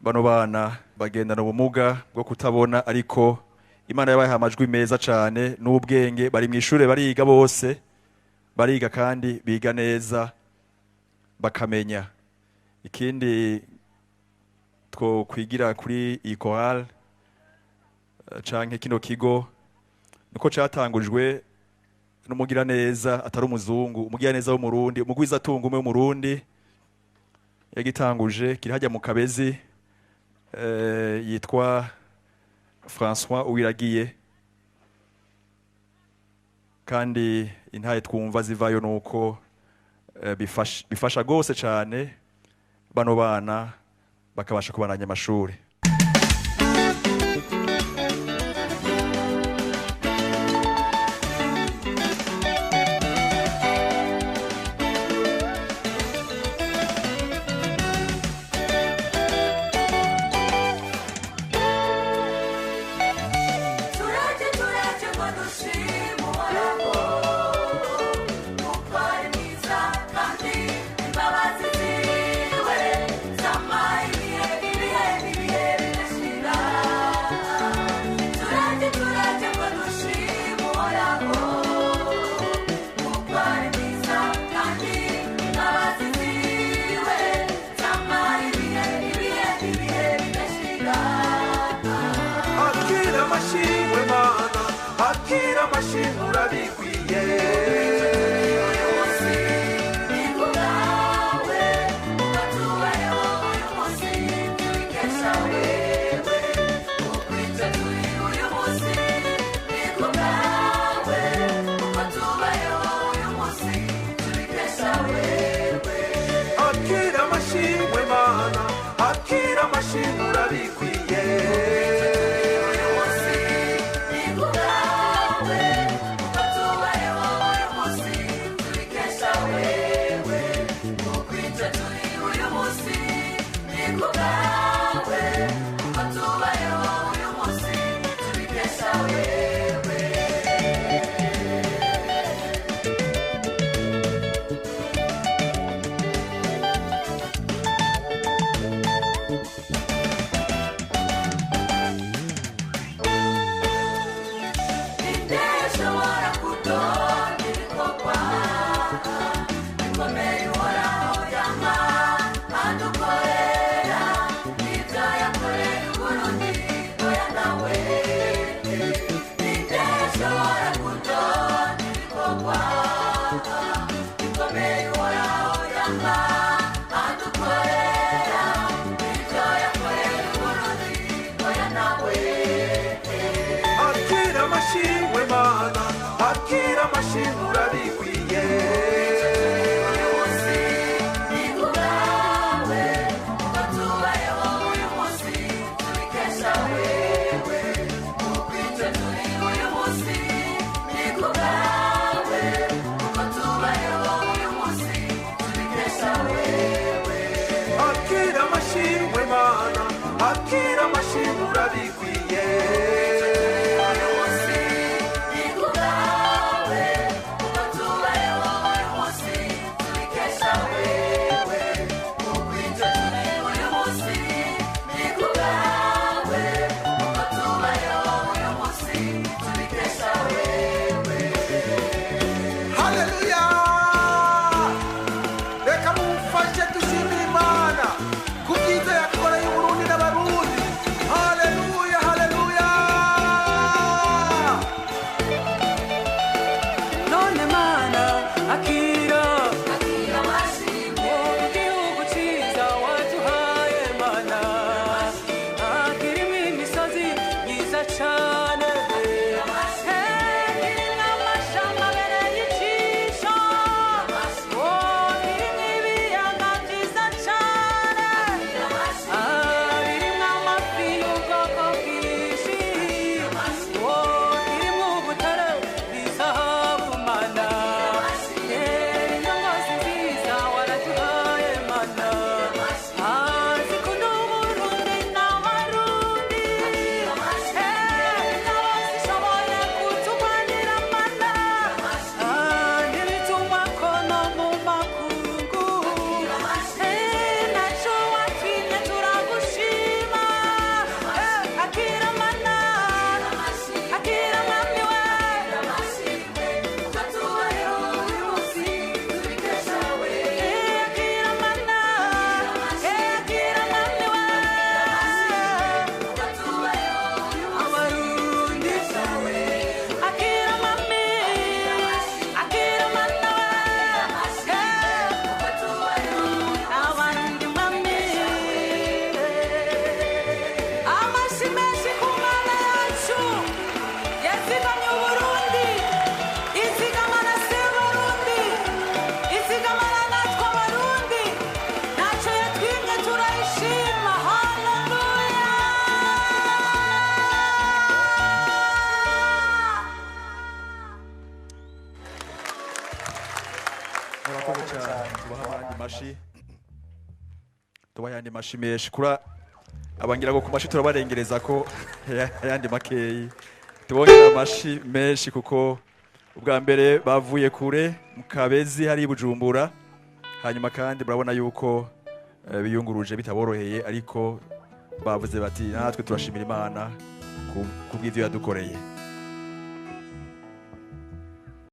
bano bana bagendana ubumuga bwo kutabona ariko Imana yabaye amajwi meza cyane n'ubwenge bari mu ishure bariga bose bariga kandi biga neza bakamenya ikindi two kwigira kuri ikoal canke kino kigo niko catangujwe n'umugira neza atari umuzungu umugira neza wo murundi umugwiza tungu umwe wo murundi yagitanguje kirihajya mu Kabezi yitwa François Uwiragiye kandi intaye twumva zivayo nuko bifasha gose cyane bano bana bakabasha kubananya amashuri. tubaha ayandi mashi menshi kura abangira ngo ku mashi turabarengereza ko ayandi makeyi tubongera amashi menshi kuko ubwa mbere bavuye kure mu Kabezi hari i Bujumbura hanyuma kandi murabona yuko biyunguruje bitaboroheye ariko bavuze bati natwe turashimira Imana kubw'ivyo yadukoreye.